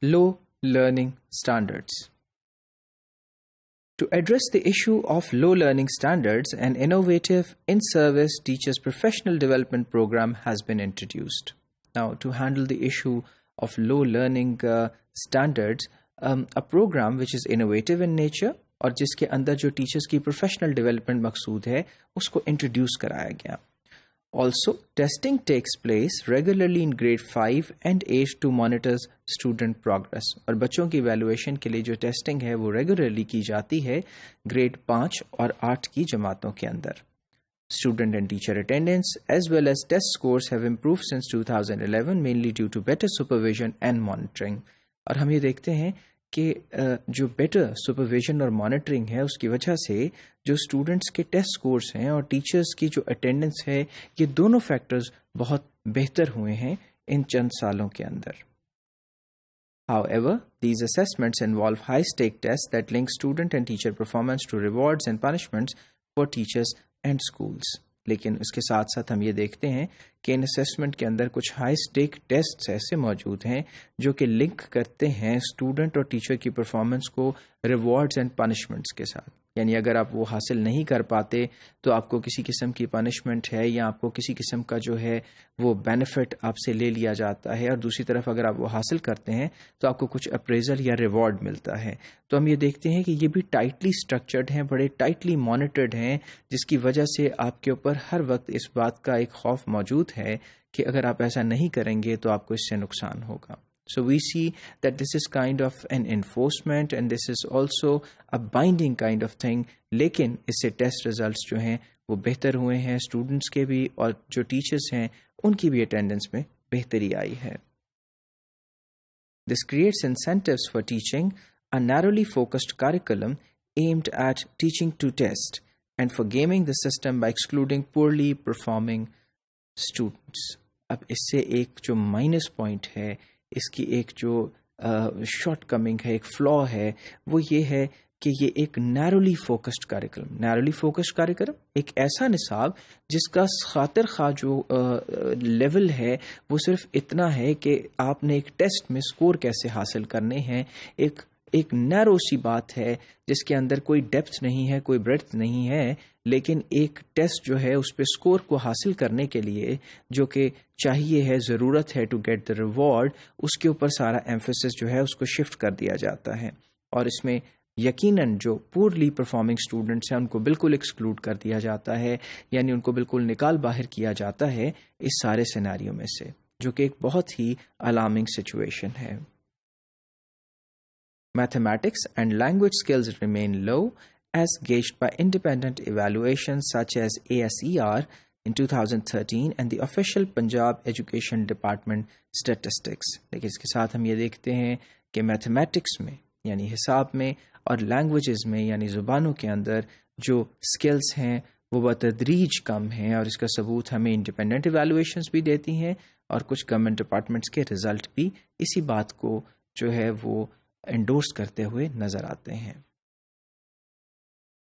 low learning standards. To address the issue of low learning standards, an innovative in-service teachers professional development program has been introduced. Now, to handle the issue of low learning standards, a program which is innovative in nature اور جس کے اندر جو teachers کی professional development مقصود ہے اس کو introduce کرایا گیا. Also testing takes place regularly in grade 5 and 8 to monitors student progress. اور بچوں کی ایویلویشن کے لیے جو ٹیسٹنگ ہے وہ ریگولرلی کی جاتی ہے گریڈ 5 اور 8 کی جماعتوں کے اندر. Student and teacher attendance as well as test scores have improved since 2011 mainly due to better supervision and monitoring. اور ہم یہ دیکھتے ہیں کہ جو بیٹر سپرویژن اور مانیٹرنگ ہے اس کی وجہ سے جو اسٹوڈنٹس کے ٹیسٹ سکورز ہیں اور ٹیچرز کی جو اٹینڈنس ہے یہ دونوں فیکٹرز بہت بہتر ہوئے ہیں ان چند سالوں کے اندر. However, these assessments involve high-stake tests that link student and teacher performance to rewards and punishments for teachers and schools. لیکن اس کے ساتھ ساتھ ہم یہ دیکھتے ہیں کہ ان اسیسمنٹ کے اندر کچھ ہائی اسٹیک ٹیسٹس ایسے موجود ہیں جو کہ لنک کرتے ہیں اسٹوڈنٹ اور ٹیچر کی پرفارمنس کو ریوارڈز اینڈ پنشمنٹس کے ساتھ. یعنی اگر آپ وہ حاصل نہیں کر پاتے تو آپ کو کسی قسم کی پنشمنٹ ہے یا آپ کو کسی قسم کا جو ہے وہ بینیفٹ آپ سے لے لیا جاتا ہے, اور دوسری طرف اگر آپ وہ حاصل کرتے ہیں تو آپ کو کچھ اپریزل یا ریوارڈ ملتا ہے. تو ہم یہ دیکھتے ہیں کہ یہ بھی ٹائٹلی اسٹرکچرڈ ہیں, بڑے ٹائٹلی مانیٹرڈ ہیں, جس کی وجہ سے آپ کے اوپر ہر وقت اس بات کا ایک خوف موجود ہے کہ اگر آپ ایسا نہیں کریں گے تو آپ کو اس سے نقصان ہوگا. So we see that this is kind of an enforcement and this is also a binding kind of thing. لیکن اس سے ٹیسٹ ریزلٹس جو ہیں وہ بہتر ہوئے ہیں, اسٹوڈنٹس کے بھی اور جو ٹیچرس ہیں ان کی بھی اٹینڈنس میں بہتری آئی ہے. This creates incentives for teaching a narrowly focused curriculum aimed at teaching to test and for gaming the system by excluding poorly performing students. اب اس سے ایک جو مائنس پوائنٹ ہے, اس کی ایک جو شارٹ کمنگ ہے, ایک فلا ہے, وہ یہ ہے کہ یہ ایک نیرولی فوکسڈ کریکلم ایک ایسا نصاب جس کا خاطر خواہ جو لیول ہے وہ صرف اتنا ہے کہ آپ نے ایک ٹیسٹ میں سکور کیسے حاصل کرنے ہیں, ایک نیرو سی بات ہے جس کے اندر کوئی ڈیپتھ نہیں ہے, کوئی بریڈتھ نہیں ہے, لیکن ایک ٹیسٹ جو ہے اس پہ سکور کو حاصل کرنے کے لیے جو کہ چاہیے ہے, ضرورت ہے ٹو گیٹ دا ریوارڈ, اس کے اوپر سارا ایمفیسس جو ہے اس کو شفٹ کر دیا جاتا ہے. اور اس میں یقیناً جو پورلی پرفارمنگ اسٹوڈنٹس ہیں ان کو بالکل ایکسکلوڈ کر دیا جاتا ہے, یعنی ان کو بالکل نکال باہر کیا جاتا ہے اس سارے سیناریو میں سے, جو کہ ایک بہت ہی الارمنگ سچویشن ہے. Mathematics and language skills remain low as gauged by independent evaluations such as ASER in 2013 and the official Punjab Education Department statistics. لیکن اس کے ساتھ ہم یہ دیکھتے ہیں کہ میتھمیٹکس میں یعنی حساب میں اور لینگویجز میں یعنی زبانوں کے اندر جو سکلز ہیں وہ بتدریج کم ہیں, اور اس کا ثبوت ہمیں انڈیپینڈنٹ ایویلویشنز بھی دیتی ہیں اور کچھ گورنمنٹ ڈپارٹمنٹس کے رزلٹ بھی اسی بات کو جو ہے وہ انڈورس کرتے ہوئے نظر آتے ہیں.